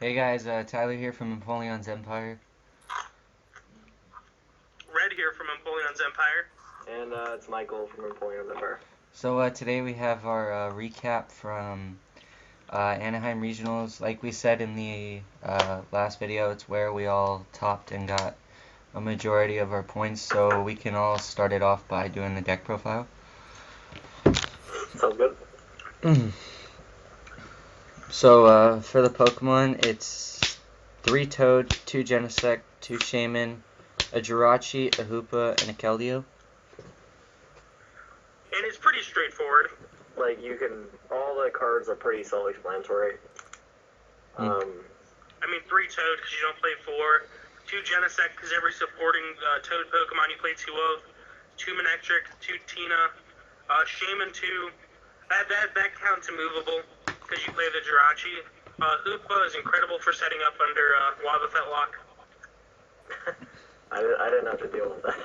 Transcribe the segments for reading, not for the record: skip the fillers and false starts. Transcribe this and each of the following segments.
Hey guys, Tyler here from Napoleon's Empire. Red here from Napoleon's Empire. And it's Michael from Napoleon's Empire. So today we have our recap from Anaheim Regionals. Like we said in the last video, it's where we all topped and got a majority of our points, so we can all start it off by doing the deck profile. Sounds good. So for the Pokemon, it's 3 Toad, 2 Genesect, 2 Shaymin, a Jirachi, a Hoopa, and a Keldeo. And it's pretty straightforward. Like, all the cards are pretty self-explanatory. I mean, 3 Toad because you don't play 4, 2 Genesect because every supporting Toad Pokemon you play 2 of, 2 Manectric, 2 Tina, Shaymin 2, that counts immovable because you play the Jirachi. Hoopa is incredible for setting up under Lava Fetlock. I didn't have to deal with that.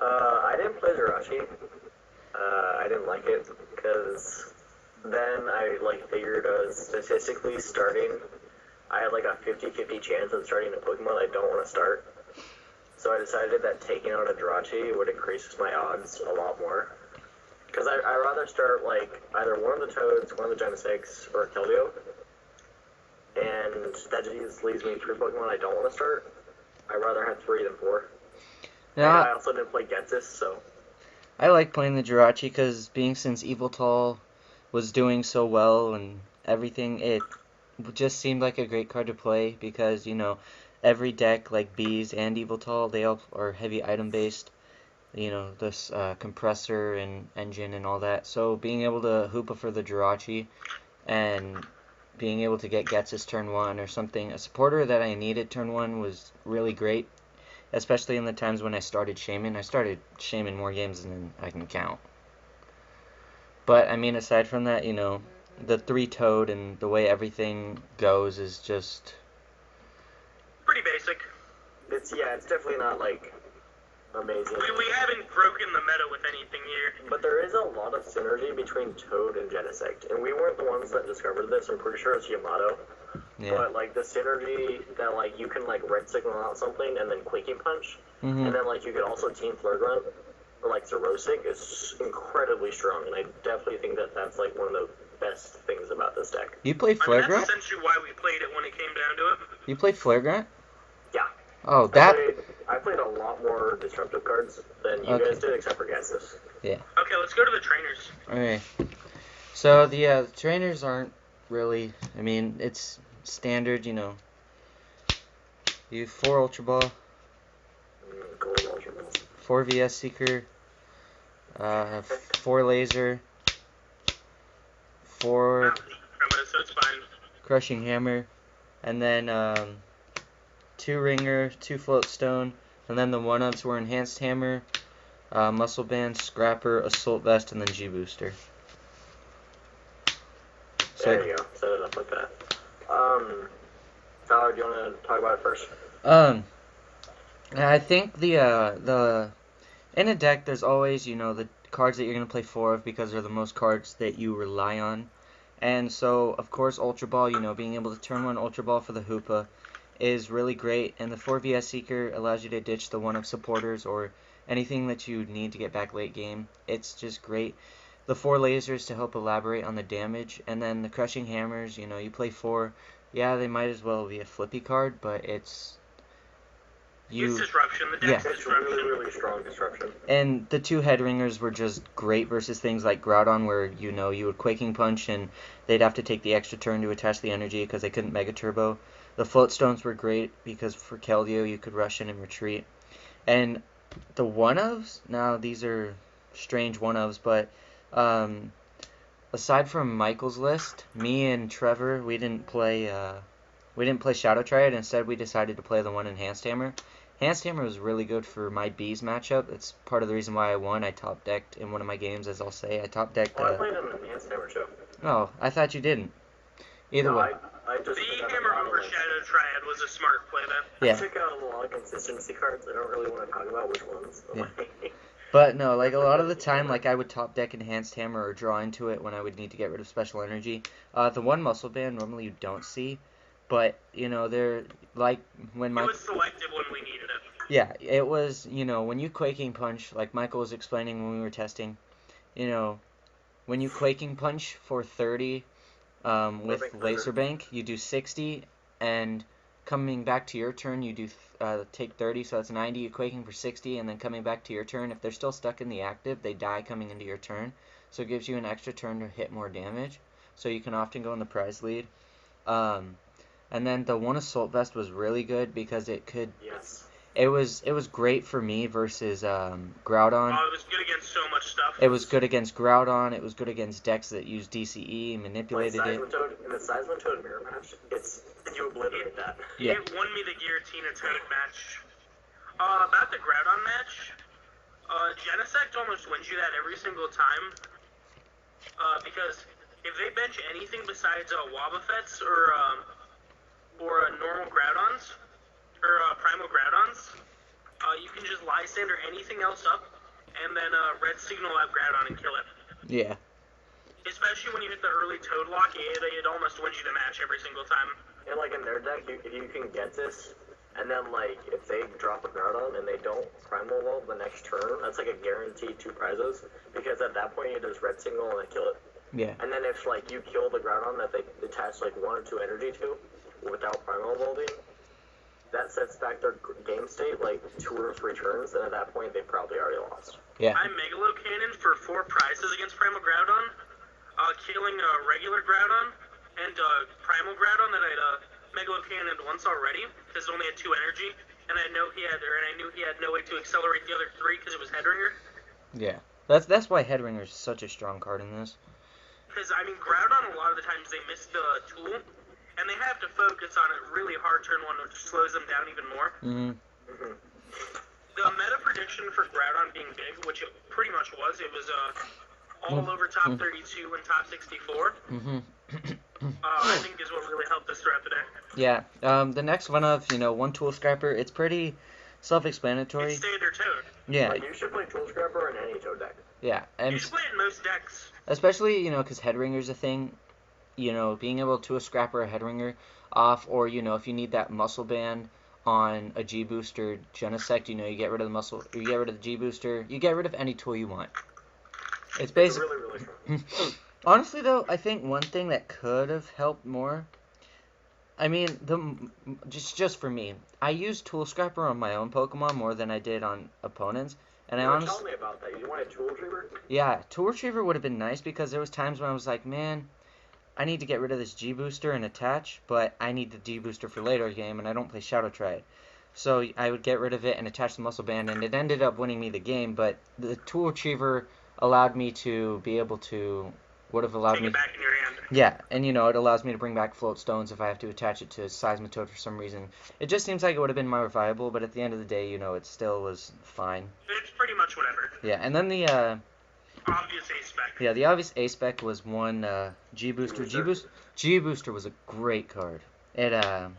I didn't play Jirachi. I didn't like it because then I figured statistically starting, I had a 50-50 chance of starting a Pokemon I don't want to start. So I decided that taking out a Jirachi would increase my odds a lot more. Because I'd rather start either one of the Toads, one of the Genesects, or Keldeo. And that just leaves me 3 Pokemon I don't want to start. I'd rather have 3 than 4. Yeah. And I also didn't play Ghetsis, so... I like playing the Jirachi because since Yveltal was doing so well and everything, it just seemed like a great card to play because, every deck like Bees and Yveltal, they all are heavy item based, this compressor and engine and all that. So being able to Hoopa for the Jirachi and being able to get Ghetsis turn 1 or something, a supporter that I needed turn 1 was really great. Especially in the times when I started Shaymin. I started Shaymin more games than I can count. But, I mean, aside from that, the 3 Toad and the way everything goes is just... Pretty basic. It's definitely not, amazing. We haven't broken the meta with anything here. But there is a lot of synergy between Toad and Genesect. And we weren't the ones that discovered this. I'm pretty sure it's Yamato. Yeah. But, the synergy that, you can, red signal out something and then Quaking Punch. Mm-hmm. And then, you could also Team Flare Grunt. Or, Xerosic is incredibly strong. And I definitely think that that's, one of the best things about this deck. You played Flare Grunt? That's essentially why we played it when it came down to it. You played Flare Grunt? Yeah. Oh, that... I played a lot more disruptive cards than you guys did, except for Ghetsis. Yeah. Okay, let's go to the trainers. Okay. So, the trainers aren't really... I mean, it's standard, You have 4 Ultra Ball, Gold Ultra Balls. 4 VS Seeker, 4 Laser, 4 So it's fine. Crushing Hammer, and then 2 Ringer, 2 Floatstone, and then the 1-ups were Enhanced Hammer, Muscle Band, Scrapper, Assault Vest, and then G Booster. So, There you go. Set it up like that. Tyler, do you want to talk about it first? I think the in a deck there's always the cards that you're gonna play 4 of because they're the most cards that you rely on, and so of course Ultra Ball, being able to turn 1 Ultra Ball for the Hoopa is really great, and the 4 VS Seeker allows you to ditch the 1-up supporters or anything that you need to get back late game. It's just great. The 4 lasers to help elaborate on the damage, and then the Crushing Hammers, you play 4. Yeah, they might as well be a flippy card, but it's... It's disruption. The deck's disruption. Really, really strong disruption. And the 2 Head Ringers were just great versus things like Groudon where, you would Quaking Punch and they'd have to take the extra turn to attach the energy because they couldn't Mega Turbo. The Floatstones were great because for Keldeo you could rush in and retreat. And the 1-ofs, now these are strange 1-ofs, but aside from Michael's list, me and Trevor, we didn't play Shadow Triad. Instead, we decided to play the 1 Enhanced Hammer. Enhanced Hammer was really good for my Bees matchup. It's part of the reason why I won. I top decked in one of my games, as I'll say. I top decked. I played an Enhanced Hammer too. Oh, I thought you didn't. Either way. The Hammer over Shadow Triad was a smart play then. Yeah. I took out a lot of consistency cards. I don't really want to talk about which ones. Yeah. But no, a lot of the time, I would top deck Enhanced Hammer or draw into it when I would need to get rid of special energy. The 1 Muscle Band normally you don't see, but you know they're like when It was selective when we needed it. Yeah, it was, you know, when you Quaking Punch, like Michael was explaining when we were testing, you know, when you Quaking Punch for 30 with Laser Bank, you do 60, and coming back to your turn, you do take 30, so that's 90, you Quaking for 60, and then coming back to your turn, if they're still stuck in the active, they die coming into your turn, so it gives you an extra turn to hit more damage, so you can often go in the prize lead. And then the one Assault Vest was really good because it could... Yes. It was great for me versus Groudon. Oh, it was good against so much stuff. It was good against Groudon. It was good against decks that used DCE, manipulated it. In the Seismitoad mirror match, you obliterate that. Yeah. It won me the Giratina Toad match. About the Groudon match, Genesect almost wins you that every single time. Because if they bench anything besides Wobbuffets or normal Groudons, or Primal Groudons, you can just Lysandre anything else up, and then Red Signal out Groudon and kill it. Yeah. Especially when you hit the early Toad lock, it almost wins you the match every single time. And like in their deck, if you can get this, and then like if they drop a Groudon and they don't Primal Wall the next turn, that's like a guaranteed 2 prizes, because at that point you just Red Signal and then kill it. Yeah. And then if like you kill the Groudon that they attach like 1 or 2 energy to, without Primal Vaulting, that sets back their game state like 2 or 3 turns, and at that point they probably already lost. Yeah. I Megalo Cannon for 4 prizes against Primal Groudon, killing a regular Groudon and Primal Groudon that I'd Megalo Cannoned once already because it only had 2 energy, and I knew he had no way to accelerate the other 3 because it was Headringer. Yeah. That's why Headringer is such a strong card in this. Because I mean, Groudon a lot of the times they miss the tool. And they have to focus on it really hard turn 1, which slows them down even more. The meta prediction for Groudon being big, which it pretty much was, it was all over top 32 and top 64. I think is what really helped us throughout the day. Yeah. The next one of, you know, one Tool Scrapper, it's pretty self-explanatory. It's standard Toad. Yeah. Like, you should play Tool Scrapper in any Toad deck. Yeah. And you should play it in most decks. especially, you know, because Headringer's a thing. You know, being able to Scrapper a Headringer off, or, you know, if you need that Muscle Band on a G Booster Genesect, you know, you get rid of the Muscle, you get rid of the G Booster, you get rid of any tool you want. It's basically... really, really strong. Honestly, though, I think one thing that could have helped more, I mean, just for me, I used Tool Scrapper on my own Pokemon more than I did on opponents, and I honestly... Tell me about that. You wanted Tool Retriever? Yeah, Tool Retriever would have been nice, because there was times when I was like, man... I need to get rid of this G Booster and attach, but I need the G Booster for later game, and I don't play Shadow Triad. So I would get rid of it and attach the Muscle Band, and it ended up winning me the game, but the Tool Retriever allowed me to be able to... would have allowed Take me... it back in your hand. Yeah, and you know, it allows me to bring back Float Stones if I have to attach it to Seismitoad for some reason. It just seems like it would have been more viable, but at the end of the day, you know, it still was fine. It's pretty much whatever. Yeah, and then the... Obvious A-Spec. Yeah, the obvious A-Spec was one G Booster. G Booster was a great card. It laser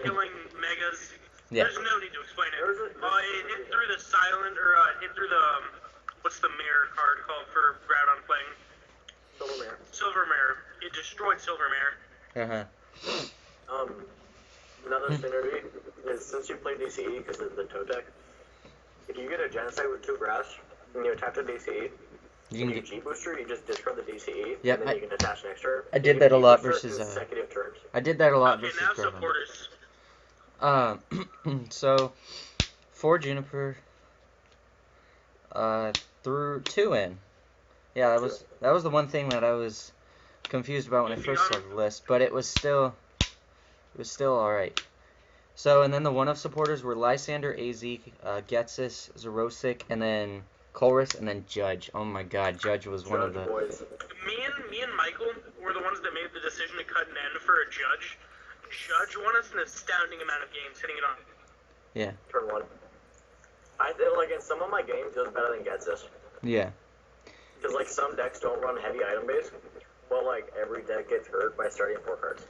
killing Megas. Yeah. There's no need to explain it. It hit through the silent, or hit through the what's the mirror card called for Groudon playing? Silver Mirror. It destroyed Silver Mirror. Another synergy is, since you play DCE because of the Toad deck, if you get a Genesect with 2 grass and you attach a DCE, you can G Booster, you just discard the DCE, Yep, and then you can attach an extra. I did that a lot versus consecutive turns. I did that a lot Okay, versus now Groudon. supporters. So for Juniper, threw 2 in. Yeah, that was the one thing that I was confused about when I first saw the list, but it was still alright. So, and then the one-of supporters were Lysandre, AZ, Ghetsis, Xerosic, and then Colress, and then Judge. Oh my god, Judge was one of the... Me and Michael were the ones that made the decision to cut an end for a Judge. Judge won us an astounding amount of games hitting it on. Yeah. Turn 1. I feel like in some of my games it was better than Ghetsis. Yeah. Because like some decks don't run heavy item base, but like every deck gets hurt by starting 4 cards.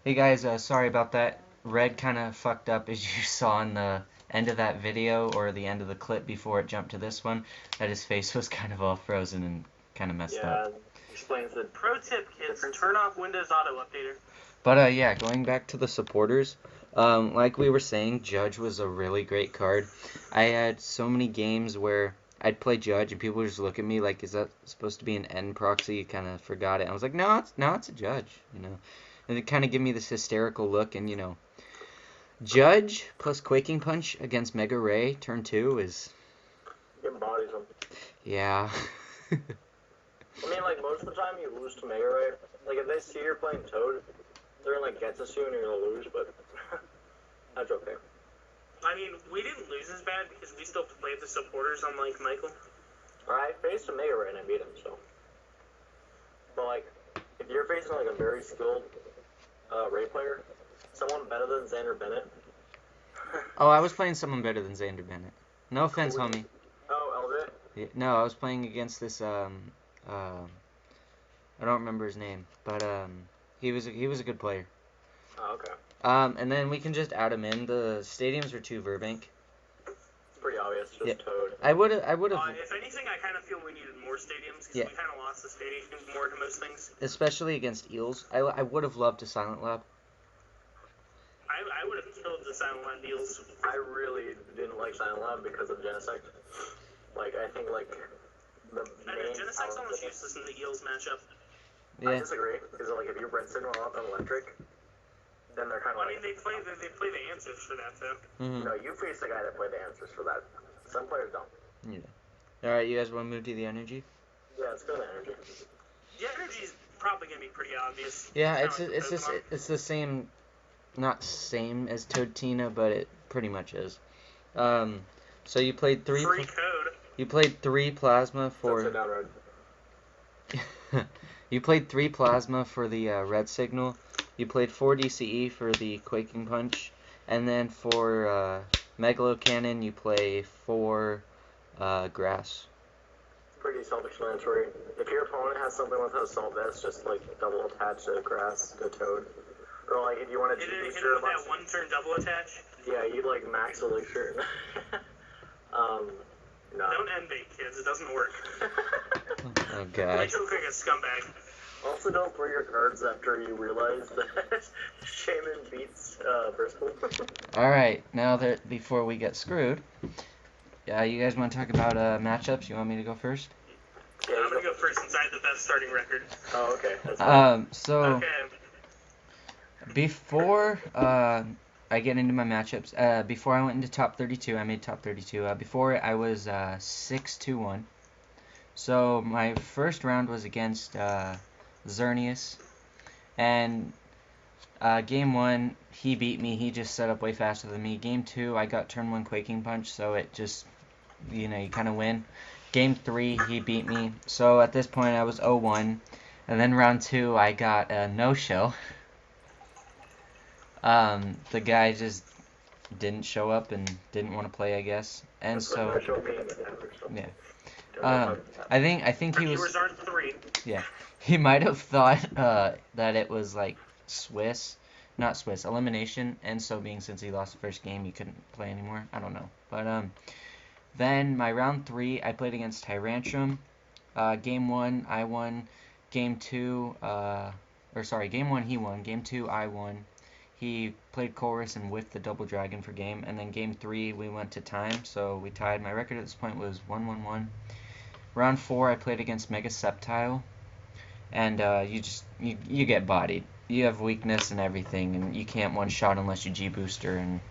Hey guys, sorry about that. Red kind of fucked up, as you saw in the end of that video, or the end of the clip before it jumped to this one, that his face was kind of all frozen and kind of messed up. Yeah, explains it. Pro tip, kids, turn off Windows Auto Updater. But yeah, going back to the supporters, like we were saying, Judge was a really great card. I had so many games where I'd play Judge and people would just look at me like, "Is that supposed to be an N proxy?" You kind of forgot it. I was like, "No, it's a Judge," you know. And it kind of give me this hysterical look, and you know, Judge plus Quaking Punch against Mega Ray turn 2 is It bodies them. yeah. I mean, like, most of the time you lose to Mega Ray. Like, if they see you're playing Toad, they're gonna, like, Ghetsis you and you're gonna lose, but that's okay. I mean, we didn't lose as bad because we still played the supporters, unlike Michael. I faced a Mega Ray and I beat him, so. But, like, if you're facing, like, a very skilled Ray player, someone better than Xander Bennett. Oh, I was playing someone better than Xander Bennett. No offense, homie. Oh, Elvit? Yeah, no, I was playing against this I don't remember his name, but he was a good player. Oh, okay. And then we can just add him in. The stadiums are 2 Virbank. It's pretty obvious, just Yeah. Toad. I would have. If anything, I kind of feel we needed more stadiums because Yeah. we kind of lost the stadiums more to most things. Especially against Eels. I would have loved a Silent Lab. I would have killed the Silent Land deals. I really didn't like Silent Lab because of Genesect. Like, I think, like, the I know, main Genesect's talent- almost useless in the Eels matchup. I Yeah. disagree, because, like, if you red signal out on electric, then they're kind of I like... mean, they play the answers for that, though. Mm-hmm. No, you face the guy that played the answers for that. Some players don't. Yeah. All right, you guys want to move to the energy? Yeah, it's good energy. The energy's probably going to be pretty obvious. Yeah, Kinda like Pokemon. it's the same, not same as Toadtina, but it pretty much is. So you played three. Free code. You played 3 plasma for. That's a down road. You played 3 plasma for the red signal. You played 4 DCE for the Quaking Punch, and then for Megalo Cannon you play 4 grass. Pretty self-explanatory. If your opponent has something with Assault Vest, just, like, double attach to grass, to Toad. Or, like, if you want to Hit it G with Booster a bunch... that one-turn double attach. Yeah, you like max elixir. No. Don't end bait, kids. It doesn't work. Oh god. Makes you look like a scumbag. Also, don't play your cards after you realize that Shaymin beats Bristol. All right, now that before we get screwed, you guys want to talk about matchups? You want me to go first? Yeah, I'm gonna go first since I had the best starting record. Oh, okay. That's fine. So Okay. before I get into my matchups, before I went into top 32, I made top 32. Before I was 6-2-1. So my first round was against Xerneas, and game 1 he beat me. He just set up way faster than me. Game 2 I got turn 1 Quaking Punch, so it just, you kind of win. Game 3 he beat me, so at this point I was 0-1, and then round 2 I got a no-show. The guy just didn't show up and didn't want to play, I guess, and so yeah. I think he was. Viewers aren't 3. Yeah, he might have thought that it was like not Swiss elimination, and so since he lost the first game, he couldn't play anymore. I don't know, but then my round 3, I played against Tyrantrum. Game 1 I won. Game 2 game 1 he won. Game 2 I won. He played Colress and whiffed the double dragon for game, and then game 3 we went to time, so we tied. My record at this point was 1-1-1. Round 4 I played against Mega Sceptile, and you get bodied. You have weakness and everything, and you can't one-shot unless you G Booster, and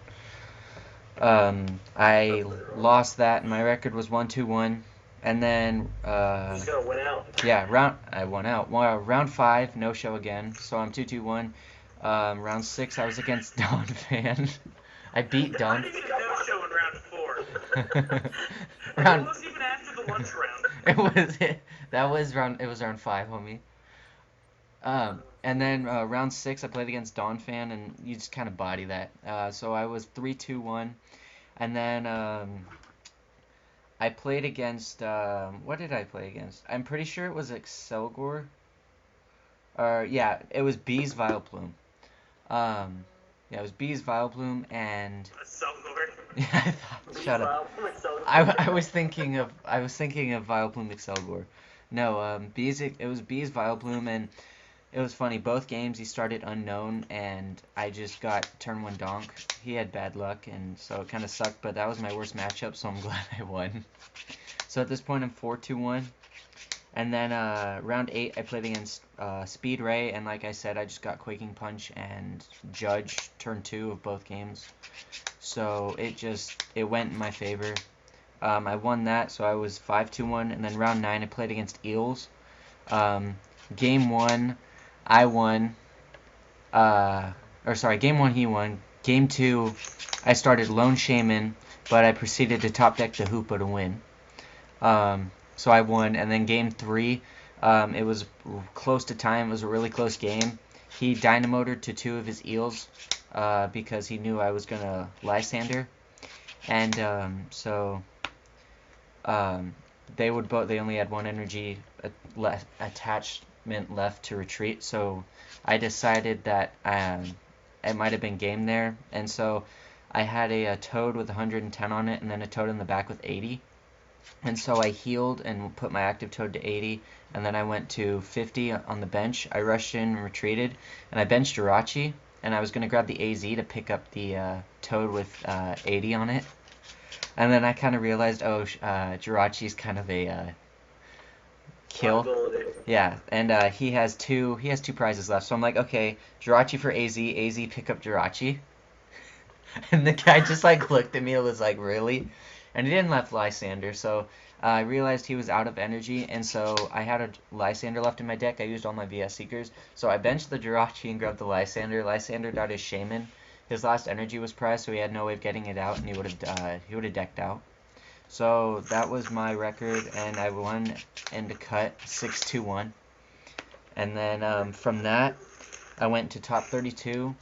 I lost that, and my record was 1-2-1. And then He's gonna win out. yeah, I won out. Well, round 5 no show again, so I'm 2-2-1. Round 6 I was against Don Fan. I beat I Don. didn't even no-show in round 4. It round wasn't even after the lunch round. it was round 5, homie. And then round 6 I played against Don Fan, and you just kind of body that. So I was 3-2-1, and then I played against what did I play against? I'm pretty sure it was Excelgor. Yeah, it was Bees Vileplume. Yeah, it was Bees Vileplume and yeah, shut up. I was thinking of Vileplume Excelgor. No, it was Bees Vileplume, and it was funny. Both games he started unknown, and I just got turn 1 donk. He had bad luck, and so it kind of sucked, but that was my worst matchup, so I'm glad I won. So at this point, I'm 4-2-1. And then round 8, I played against Speed Ray, and like I said, I just got Quaking Punch and Judge turn 2 of both games. So it went in my favor. I won that, so I was 5-2-1. And then round 9, I played against Eels. Game 1, I won. Game 1 he won. Game 2, I started Lone Shaymin, but I proceeded to top deck the Hoopa to win. So I won, and then game 3, it was close to time. It was a really close game. He dynamoted to 2 of his eels because he knew I was gonna Lysandre, and they only had 1 energy attachment left to retreat. So I decided that it might have been game there, and so I had a Toad with 110 on it, and then a Toad in the back with 80. And so I healed and put my active Toad to 80, and then I went to 50 on the bench. I rushed in and retreated, and I benched Jirachi, and I was going to grab the AZ to pick up the Toad with 80 on it. And then I kind of realized, Jirachi's kind of a kill. Yeah, and he has two prizes left. So I'm like, okay, Jirachi for AZ pick up Jirachi. And the guy just like looked at me and was like, really? And he didn't left Lysandre, so I realized he was out of energy, and so I had a Lysandre left in my deck. I used all my VS Seekers, so I benched the Jirachi and grabbed the Lysandre. Lysandre died his Shaymin. His last energy was pressed, so he had no way of getting it out, and he would have decked out. So that was my record, and I won in the cut 6-2-1. And then from that, I went to top 32.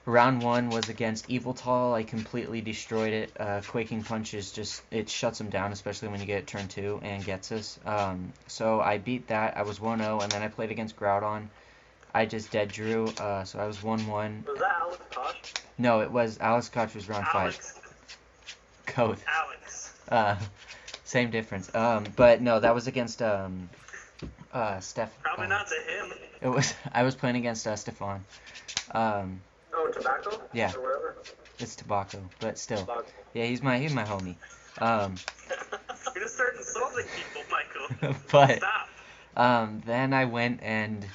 Round 1 was against Eviltall. I completely destroyed it. Quaking Punch it shuts him down, especially when you get turn 2, and Ghetsis. So I beat that. I was 1-0, and then I played against Groudon. I just dead drew, so I was 1-1. Was that Alex Koch? No, it was Alex Koch was round 5. Koth. Alex. Same difference. But no, that was against Steph. Probably not to him. I was playing against Stefan. Oh, Tobacco? Yeah. Or whatever? It's Tobacco, but still. Tobacco. Yeah, he's my homie. You're gonna start insulting people, Michael. But Stop. then I went and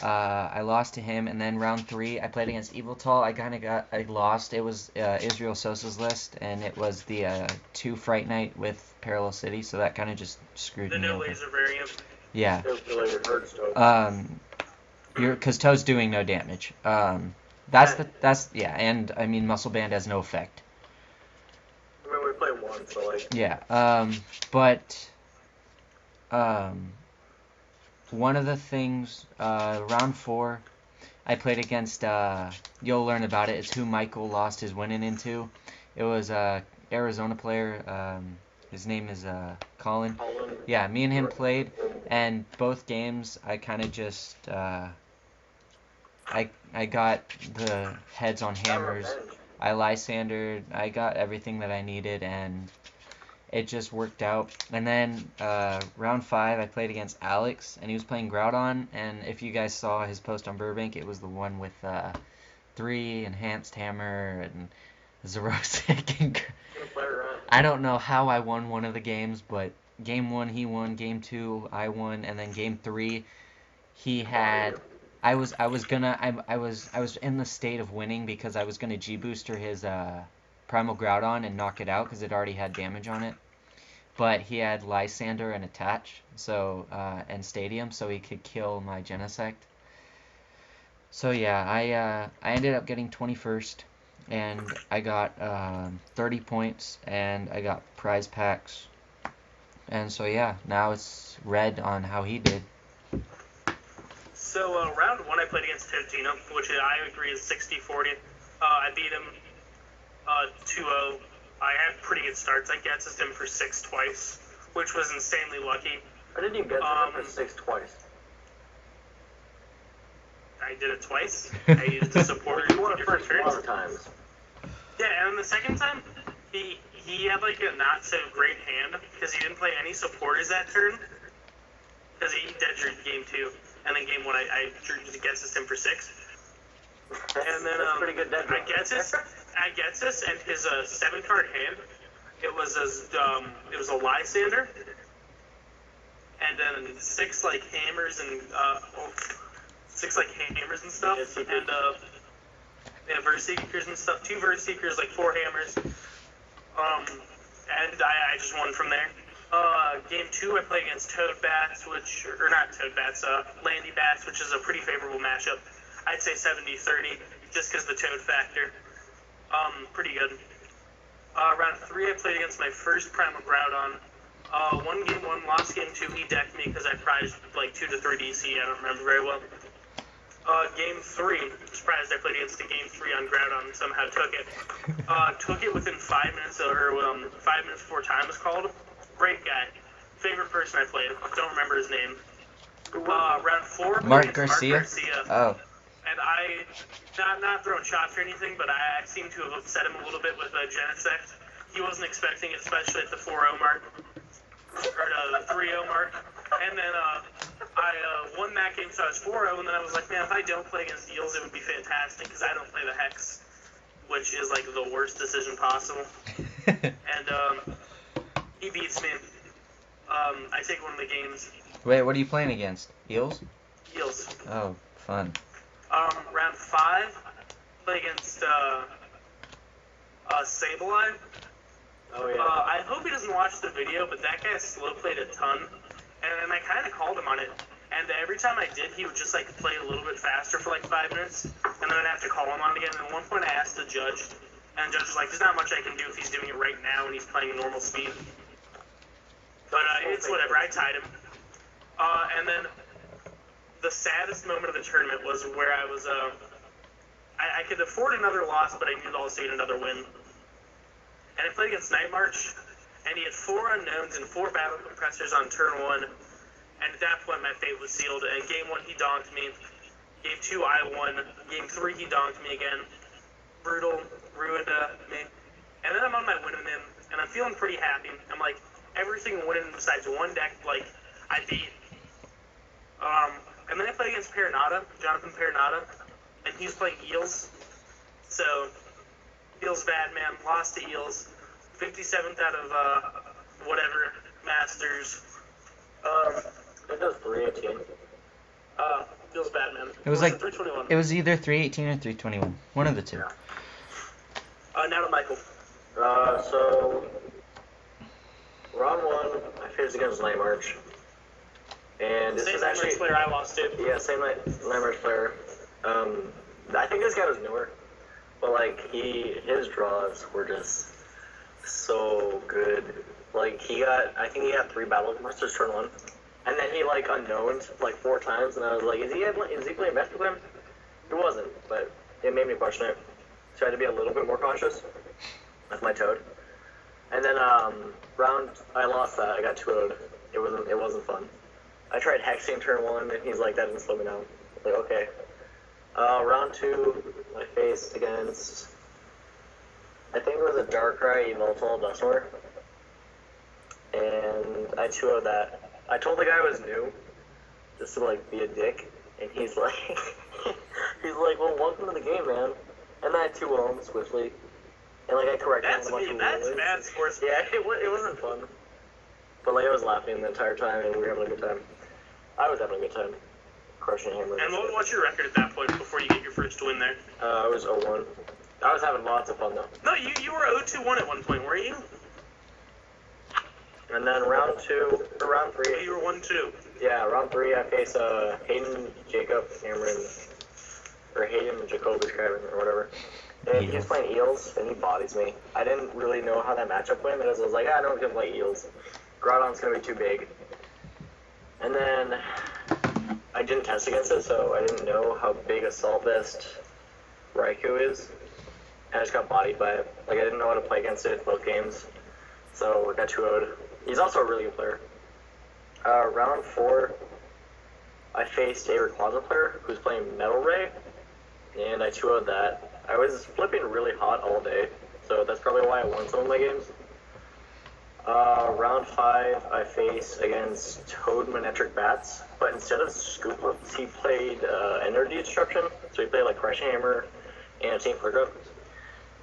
I lost to him, and then round 3 I played against Eviltall. I lost. It was Israel Sosa's list, and it was the 2 Fright Night with Parallel City, so that kind of just screwed me over. The laser variant. Yeah. Toad. Because Toad's doing no damage. And I mean Muscle Band has no effect. I mean, we played one, so like. Yeah. One of the things, round 4, I played against. You'll learn about it. It's who Michael lost his winning into. It was Arizona player. His name is Colin. Yeah, me and him played, and both games I kind of just I got the heads on hammers. I Lysandred. I got everything that I needed, and it just worked out. And then round 5, I played against Alex, and he was playing Groudon. And if you guys saw his post on Virbank, it was the one with 3 enhanced hammer and Xerosic. And I don't know how I won one of the games, but game 1 he won, game 2 I won, and then game 3 he had. I was in the state of winning because I was gonna G Booster his Primal Groudon and knock it out because it already had damage on it. But he had Lysandre and Attach, and Stadium, so he could kill my Genesect. So yeah, I ended up getting 21st, and I got 30 points, and I got prize packs. And so yeah, now it's red on how he did. So round 1 I played against Totino, which I agree is 60-40. I beat him 2-0. I had pretty good starts. I Ghetsis him for 6 twice, which was insanely lucky. How did you get him for 6 twice? I did it twice. I used the support You won in it different first 4 turns. times. Yeah, and then the second time, he had like a not so great hand because he didn't play any supporters that turn. because he dead drew game 2, and then game 1 I drew the Ghetsis him for 6. And then that's pretty good dead draw. I Ghetsis and his 7-card hand. It was a Lysandre, and then 6 like hammers and 6 like hammers and stuff, and yeah, verse seekers and stuff. 2 verse seekers, like 4 hammers. And I just won from there. Game 2 I played against Toad Bats, or not Toad Bats, Landy Bats, which is a pretty favorable matchup. I'd say 70-30, just because the Toad factor. Pretty good. Round 3 I played against my first Primal Groudon. Won game 1, lost game 2, he decked me because I prized like 2 to 3 DC, I don't remember very well. Game 3, surprised I played against the game 3 on Groudon and somehow took it. Took it within 5 minutes, or 5 minutes before time was called. Great guy. Favorite person I played. Don't remember his name. Round 4, Mark Garcia? Mark Garcia. Oh. And I, not throwing shots or anything, but I seem to have upset him a little bit with Genesect. He wasn't expecting it, especially at the 4-0 mark, or the 3-0 mark. And then I won that game, so I was 4-0, and then I was like, man, if I don't play against Eels, it would be fantastic, because I don't play the Hex, which is like the worst decision possible. And he beats me. I take one of the games. Wait, what are you playing against? Eels? Eels. Oh, fun. Round 5, play against Sableye. Oh yeah. I hope he doesn't watch the video, but that guy slow played a ton, and I kind of called him on it. And every time I did, he would just like play a little bit faster for like 5 minutes, and then I'd have to call him on it again. And at one point, I asked the judge, and the judge was like, "There's not much I can do if he's doing it right now and he's playing normal speed." But it's whatever. I tied him, and then the saddest moment of the tournament was where I was. I could afford another loss, but I needed also get another win. And I played against Night March, and he had 4 unknowns and 4 battle compressors on turn 1. And at that point, my fate was sealed. And game 1, he donked me. Game 2, I won. Game 3, he donked me again. Brutal, ruined me. And then I'm on my win with him, and I'm feeling pretty happy. I'm like, every single win besides one deck, like, I beat. And then I played against Jonathan Perenata, and he was playing Eels. So, Eels bad, man. Lost to Eels. 57th out of, whatever, Masters. It does 318. Eels bad, man. It was like 321. It was either 318 or 321. One of the two. Yeah. Now to Michael. So round 1, I faced against Night March, and this Same was Night actually March player I lost to. yeah, same Night March player. I think this guy was newer, but like his draws were just so good. Like I think he got 3 battle monsters turn 1, and then he like unknowned like 4 times, and I was like, is he playing best with him? It wasn't, but it made me question it. So I had to be a little bit more cautious with my Toad. And then I lost that. I got 2-0'd. It wasn't fun. I tried hexing turn 1, and he's like, that didn't slow me down. Like, okay. Round 2, I faced against, I think it was a Darkrai Evoltol Dusknoir, and I 2-0'd that. I told the guy I was new, just to like be a dick, and he's like, well, welcome to the game, man. And then I 2-0 him swiftly, and like I corrected him a bunch of That's words. bad sports. Yeah, it wasn't fun, but like I was laughing the entire time, and we were having a good time. I was having a good time. Crushing hammers. And what's your record at that point before you get your first win there? I was 0-1. I was having lots of fun though. No, you were 0-2-1 at one point, weren't you? And then round 3. You were 1-2. Yeah, round 3 I face Hayden, Jacob, Cameron, or Hayden and Jacob is Cameron or whatever. And he was playing Eels, and he bodies me. I didn't really know how that matchup went, because I was like, I don't gonna play Eels. Groudon's gonna be too big. And then I didn't test against it, so I didn't know how big Assault Vest Raikou is. And I just got bodied by it. Like, I didn't know how to play against it in both games. So I got 2-0'd. He's also a really good player. Round 4, I faced a Rayquaza player who's playing Metal Ray, and I 2-0'd that. I was flipping really hot all day, so that's probably why I won some of my games. Round 5, I faced against Toad Manectric Bats, but instead of Scooplets, he played Energy Disruption, so he played like Crushing Hammer and Team Clear Up.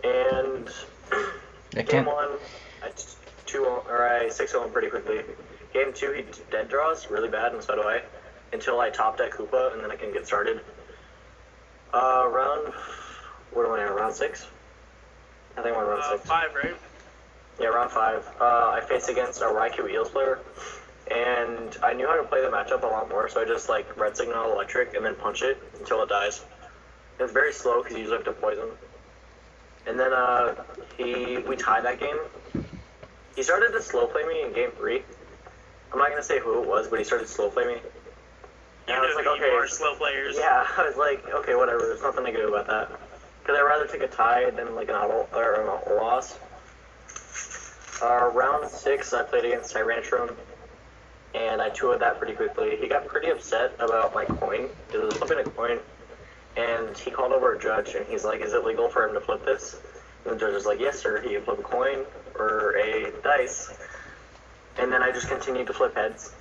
And game 1, I 6-0 him pretty quickly. Game 2, he dead draws really bad, and so do I, until I top deck Hoopa, and then I can get started. What am I on, round 6? I think I'm on round 6. 5, right? Yeah, round 5. I faced against a Raikou Eels player, and I knew how to play the matchup a lot more, so I just like red signal electric and then punch it until it dies. It's very slow because you usually have to poison. And then we tied that game. He started to slow play me in game 3. I'm not gonna say who it was, but he started to slow play me. And I was like, okay, are slow players. Yeah, I was like, okay, whatever. There's nothing I can do about that. Because I'd rather take a tie than like an auto or a loss. Round 6, I played against Tyrantrum, and I 2-0'd that pretty quickly. He got pretty upset about my coin. It was flipping a coin, and he called over a judge, and he's like, is it legal for him to flip this? And the judge was like, yes, sir, he can flip a coin or a dice. And then I just continued to flip heads.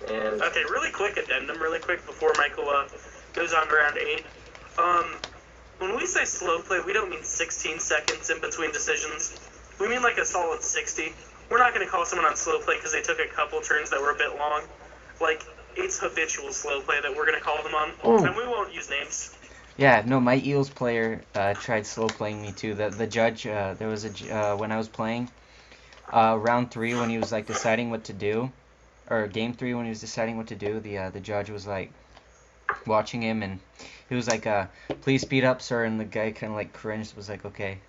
And okay, really quick addendum, really quick before Michael goes on to round 8. When we say slow play, we don't mean 16 seconds in between decisions. We mean like a solid 60. We're not going to call someone on slow play because they took a couple turns that were a bit long. Like, it's habitual slow play that we're going to call them on. Oh. And we won't use names. Yeah, no, my Eels player tried slow playing me too. The judge, there was when I was playing, round 3 when he was like deciding what to do, or game 3 when he was deciding what to do, the judge was like watching him and he was like, please speed up, sir, and the guy kind of like cringed, was like, okay.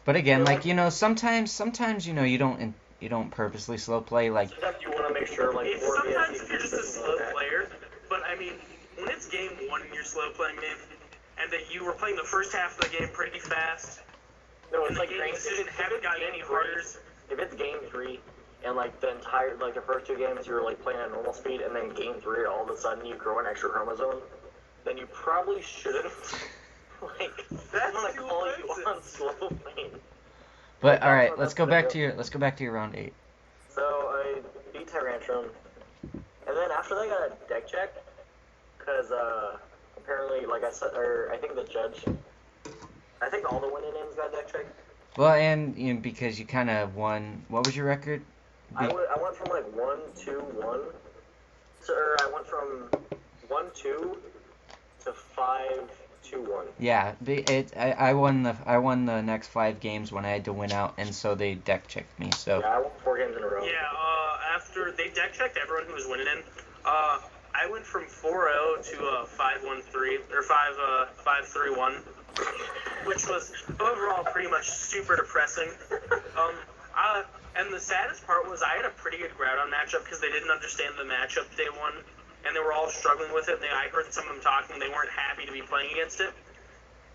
But again, like, you know, sometimes you know, you don't purposely slow play, like. sometimes you want to make sure, like, Sometimes if you're just a slow player, but I mean, when it's game 1 and you're slow playing me, and that you were playing the first half of the game pretty fast, no, and it's the like game decision haven't gotten any harder. If it's game 3, and like the first 2 games you're like playing at normal speed, and then game 3 all of a sudden you grow an extra chromosome, then you probably shouldn't. Like, that's want to call you on slow playing. But all right, let's go back to your round 8. So I beat Tyrantrum, and then after that I got a deck check, because apparently, like I said, or I think the judge, I think all the winning names got a deck check. Well, and you know, because you kind of won. What was your record? I went from like 1-2-1, or I went from 1-2 to 5-2-1. Yeah, I won the next 5 games when I had to win out, and so they deck checked me. So yeah, I won 4 games in a row. Yeah, after they deck checked everyone who was winning in, I went from 4-0 to 5-1-3 or 5-3-1, which was overall pretty much super depressing. And the saddest part was I had a pretty good Groudon matchup because they didn't understand the matchup day 1, and they were all struggling with it. And I heard some of them talking; they weren't happy to be playing against it.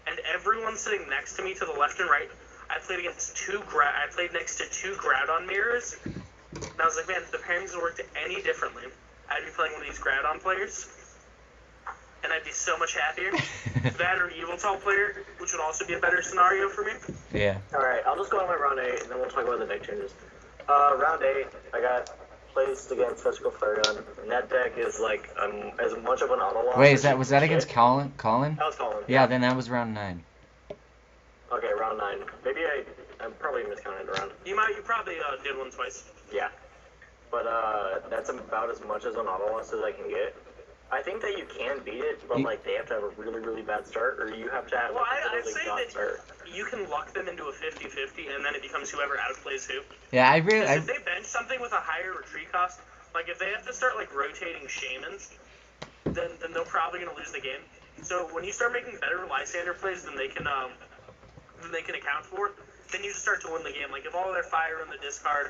And everyone sitting next to me, to the left and right, I played next to 2 Groudon mirrors. And I was like, man, if the pairings had worked any differently, I'd be playing one of these Groudon players, and I'd be so much happier. That or Eviltal player, which would also be a better scenario for me. yeah. Alright, I'll just go on my round 8, and then we'll talk about the deck changes. Round 8, I got placed against Physical Flareon, and that deck is like as much of an auto loss. Wait, was that against Colin? That was Colin. Yeah, then that was round 9. Okay, round 9. Maybe I'm probably miscounted around. You probably did one twice. Yeah. But that's about as much as an auto loss as I can get. I think that you can beat it, but like they have to have a really, really bad start, or you have to have I'd really say god that start. you can luck them into a 50-50, and then it becomes whoever outplays who. Yeah, If they bench something with a higher retreat cost, like if they have to start like rotating Shaymins, then they're probably gonna lose the game. So when you start making better Lysandre plays than they can account for, then you just start to win the game. Like if all of their fire in the discard,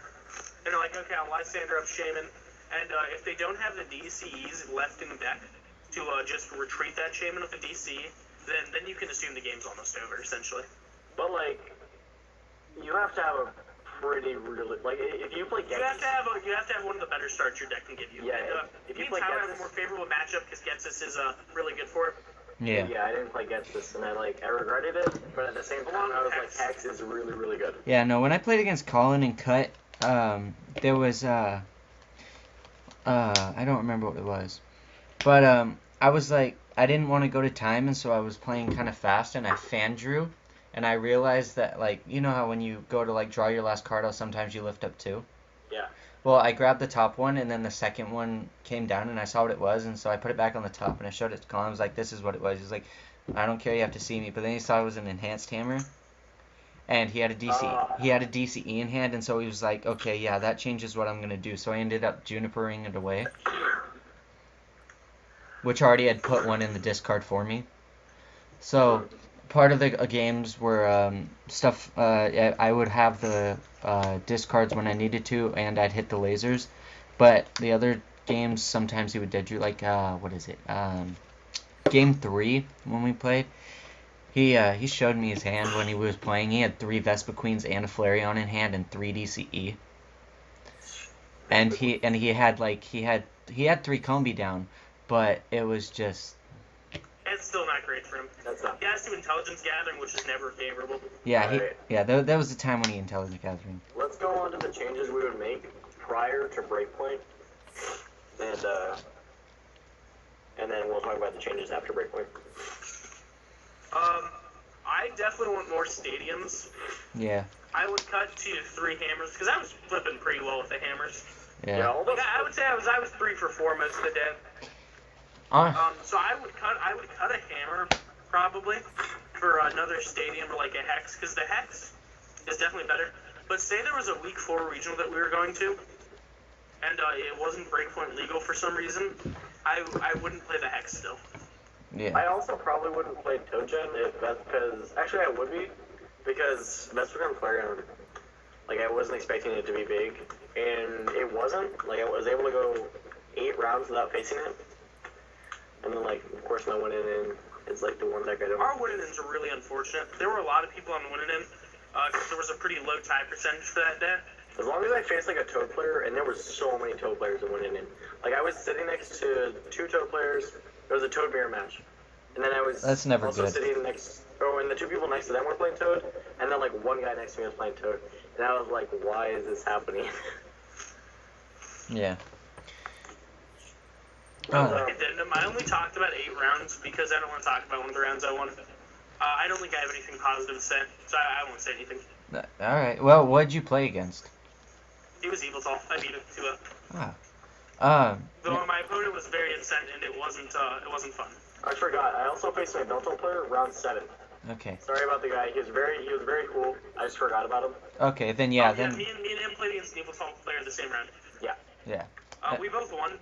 and they're like, okay, I'll Lysandre up Shaymin, and if they don't have the DCs left in the deck to just retreat that Shaymin with a DC, then you can assume the game's almost over, essentially. But like, you have to have a pretty really like if you play Ghetsis, you have to have one of the better starts your deck can give you. Yeah, And, if you me play and Tyler have Ghetsis- a more favorable matchup because Ghetsis is really good for it. Yeah. Yeah, I didn't play Ghetsis, and I regretted it, but at the same time, I was like, Hex is really, really good. Yeah, no, when I played against Colin and Cut, there was I don't remember what it was, but I was like, I didn't want to go to time, and so I was playing kind of fast, and I fan drew, and I realized that, like, you know how when you go to like draw your last card, how sometimes you lift up two. Yeah. Well, I grabbed the top one, and then the second one came down, and I saw what it was, and so I put it back on the top, and I showed it to Colin. I was like, this is what it was. He was like, I don't care, you have to see me. But then he saw it was an enhanced hammer, and he had a DCE in hand, and so he was like, okay, yeah, that changes what I'm gonna do. So I ended up Junipering it away, which already had put one in the discard for me. So part of the games were stuff. I would have the discards when I needed to, and I'd hit the lasers. But the other games, sometimes he would dead drew. Like what is it? Game 3 when we played. He showed me his hand when he was playing. He had 3 Vespa Queens and a Flareon in hand and 3 DCE. And he had 3 Combi down, but it was just. It's still not great for him. That's not. He has to intelligence gathering, which is never favorable. Yeah, that was the time when he intelligence gathering. Let's go on to the changes we would make prior to Breakpoint, and then we'll talk about the changes after Breakpoint. I definitely want more stadiums. Yeah. I would cut to 3 hammers because I was flipping pretty well with the hammers. Yeah. Like, I would say I was 3 for 4 most of the day. So I would cut a hammer probably for another stadium or like a hex, because the hex is definitely better. But say there was a week 4 regional that we were going to, and it wasn't Breakpoint legal for some reason, I wouldn't play the hex still. Yeah. I also probably wouldn't play Togen if that's because actually I would be, because Vespergun Flareon, like I wasn't expecting it to be big, and it wasn't. Like I was able to go 8 rounds without facing it. And then, like, of course, my Winnin is, like, the one deck I don't... Our Winnin's are really unfortunate. There were a lot of people on Winnin, because there was a pretty low tie percentage for that day. As long as I faced, like, a Toad player, and there was so many Toad players in Winnin. Like, I was sitting next to 2 Toad players. There was a Toad mirror match. And then I was That's never also good. sitting next... Oh, and the 2 people next to them were playing Toad. And then, like, one guy next to me was playing Toad. And I was like, why is this happening? Yeah. Addendum. I only talked about 8 rounds because I don't want to talk about one of the rounds I won. I don't think I have anything positive to say, so I won't say anything. Alright, well, what'd you play against? It was Eviltall. I beat it 2-0. Though my opponent was very incensed and it wasn't fun. I forgot. I also faced my Belto player round 7. Okay. Sorry about the guy. He was very cool. I just forgot about him. Okay, then Me and him played against an Eviltall player the same round. Yeah. Yeah. We both won.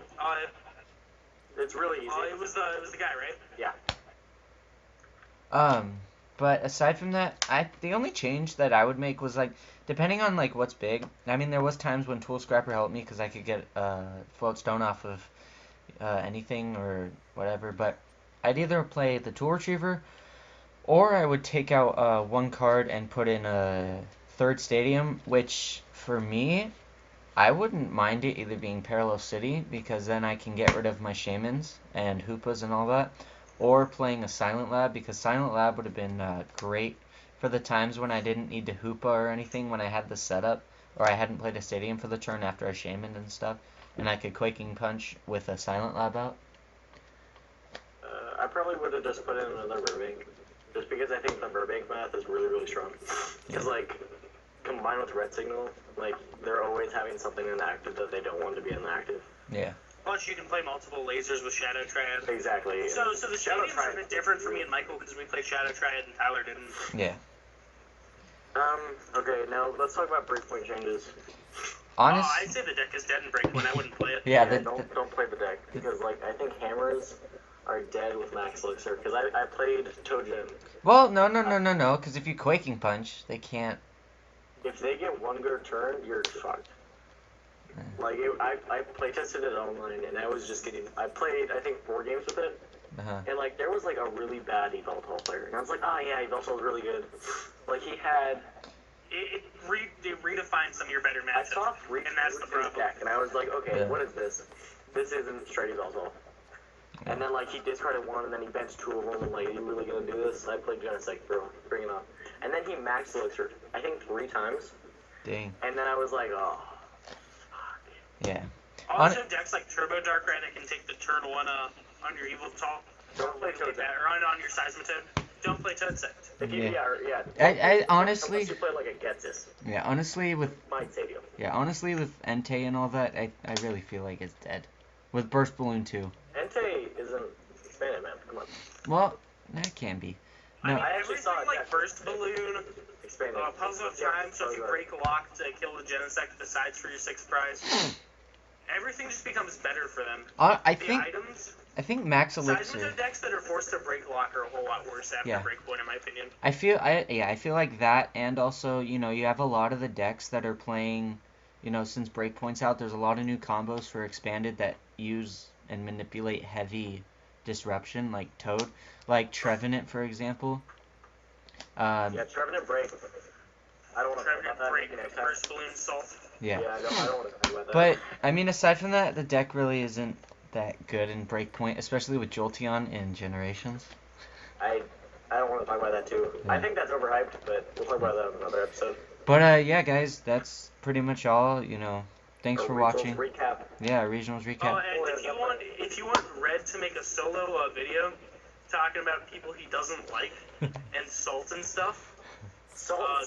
It's really easy. It was the guy, right? Yeah. But aside from that, the only change that I would make was, like, depending on, like, what's big. I mean, there was times when Tool Scrapper helped me because I could get Float Stone off of anything or whatever, but I'd either play the Tool Retriever, or I would take out 1 card and put in a 3rd Stadium, which, for me, I wouldn't mind it either being Parallel City, because then I can get rid of my Shaymins and Hoopas and all that, or playing a Silent Lab, because Silent Lab would have been great for the times when I didn't need to Hoopa or anything when I had the setup, or I hadn't played a Stadium for the turn after I Shaymin and stuff, and I could Quaking Punch with a Silent Lab out. I probably would have just put in another Virbank, just because I think the Virbank math is really, really strong. Because, like, combined with Red Signal, like, they're always having something inactive that they don't want to be inactive. Yeah. Plus, you can play multiple lasers with Shadow Triad. Exactly. So the Stadium's are a bit different for me and Michael because we played Shadow Triad and Tyler didn't. Yeah. Okay, now let's talk about Breakpoint changes. I'd say the deck is dead in Breakpoint. I wouldn't play it. Yeah, don't play the deck, because, like, I think hammers are dead with Max Elixir, because I played Togen. Well, no, because if you Quaking Punch, they can't... If they get 1 good turn, you're fucked. Like, I playtested it online, and I was just getting... I played, I think, 4 games with it, and, like, there was, like, a really bad Evoltol player, and I was like, yeah, Evoltol's really good. Like, he had... It redefined some of your better matchups, I saw 3 and that's the problem. deck, and I was like, okay, what is this? This isn't straight Evoltol. And then, like, he discarded 1, and then he benched 2 of them, and, like, are you really gonna do this? I played Genesect, bro. Bring it on. And then he Max Elixir, I think 3 times. Dang. And then I was like, oh. Yeah. Also, decks like Turbo Dark Red that can take the turn 1 on your Evil Tall. Don't play Toad. Or on your Seismitoad. Don't play Toad Sect. If you, yeah. I honestly. Unless you play like a Ghetsis. Yeah, honestly with. Mind Stadium. Yeah, honestly with Entei and all that, I really feel like it's dead. With Burst Balloon too. Entei isn't expanded, man. Come on. Well, that can be. No. I actually saw it like Burst Balloon, Expanded. Puzzle of Time, so if you break lock to kill the Genesect besides for your 6th prize, everything just becomes better for them. I think Max Elixir. Seismitoad decks that are forced to break lock are a whole lot worse after Breakpoint, in my opinion. I feel like that, and also, you have a lot of the decks that are playing, since Breakpoint's out, there's a lot of new combos for Expanded that use and manipulate heavy disruption, like Toad, like Trevenant, for example. Yeah, Trevenant Break. I don't want to talk about that. Break, Burst Balloon, Salt. Yeah. I don't want to talk about that. But, I mean, aside from that, the deck really isn't that good in Breakpoint, especially with Jolteon in Generations. I don't want to talk about that too. Yeah. I think that's overhyped, but we'll talk about that in another episode. But yeah, guys, that's pretty much all. Thanks for watching. Recap. Yeah, regionals recap. Oh, and if you want Red to make a solo video talking about people he doesn't like and Salt and stuff,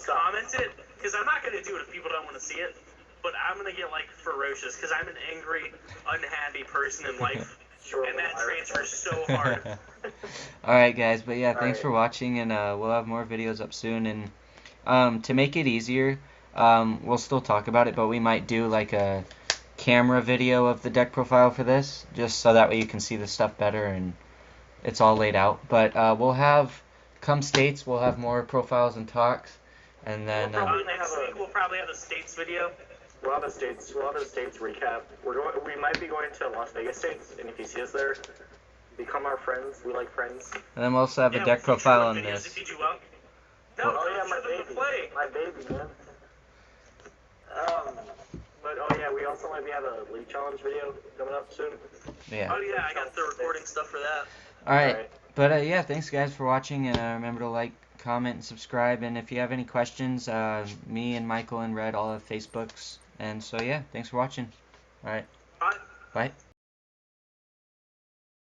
comment it, because I'm not gonna do it if people don't want to see it. But I'm gonna get like ferocious because I'm an angry, unhappy person in life, and that transfers so hard. All right, guys, but yeah, thanks for watching, and we'll have more videos up soon. And to make it easier, we'll still talk about it, but we might do like a camera video of the deck profile for this, just so that way you can see the stuff better and it's all laid out. But we'll have states, we'll have more profiles and talks, and then next week we'll probably have a states video. We'll have a states recap. We might be going to Las Vegas States, and if you see us there, become our friends. We like friends. And then we'll also have a deck profile on this. If you do well. No, my baby, man. But we also might have a League Challenge video coming up soon. Yeah. Oh yeah, I got the recording stuff for that. All right. But yeah, thanks guys for watching, and remember to like, comment, and subscribe. And if you have any questions, me and Michael and Red all have Facebooks. And so yeah, thanks for watching. All right. Bye. Bye.